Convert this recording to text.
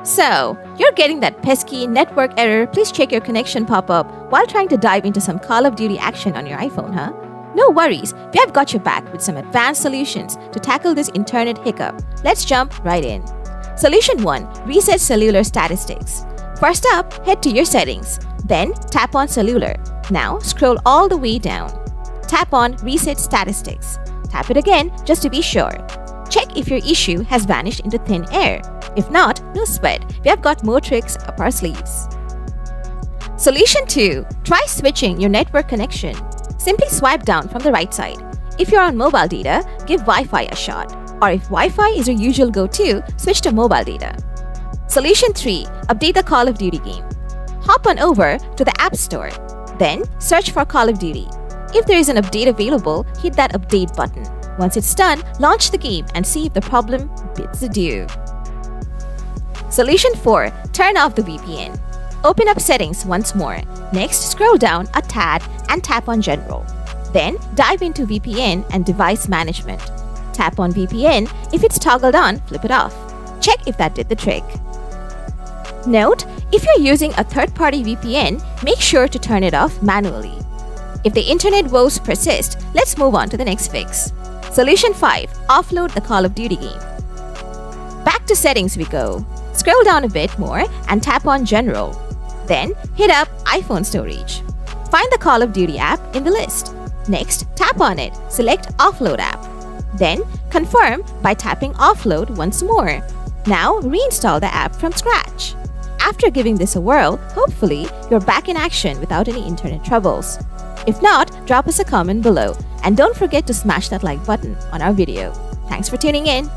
So, you're getting that pesky network error, please check your connection pop-up while trying to dive into some Call of Duty action on your iPhone, huh? No worries, we have got your back with some advanced solutions to tackle this internet hiccup. Let's jump right in. Solution 1. Reset cellular statistics. First up, head to your settings. Then, tap on cellular. Now, scroll all the way down. Tap on Reset Statistics. Tap it again just to be sure. Check if your issue has vanished into thin air. If not, no sweat, we have got more tricks up our sleeves. Solution 2. Try switching your network connection. Simply swipe down from the right side. If you're on mobile data, give Wi-Fi a shot. Or if Wi-Fi is your usual go-to, switch to mobile data. Solution 3. Update the Call of Duty game. Hop on over to the App Store. Then, search for Call of Duty. If there is an update available, hit that update button. Once it's done, launch the game and see if the problem bids adieu. Solution 4. Turn off the VPN. Open up Settings once more. Next, scroll down a tad and tap on General. Then, dive into VPN and Device Management. Tap on VPN. If it's toggled on, flip it off. Check if that did the trick. Note, if you're using a third-party VPN, make sure to turn it off manually. If the internet woes persist, let's move on to the next fix. Solution 5. Offload the Call of Duty game. Back to Settings we go. Scroll down a bit more and tap on General. Then, hit up iPhone storage. Find the Call of Duty app in the list. Next, tap on it. Select Offload app. Then, confirm by tapping Offload once more. Now, reinstall the app from scratch. After giving this a whirl, hopefully, you're back in action without any internet troubles. If not, drop us a comment below and don't forget to smash that like button on our video. Thanks for tuning in.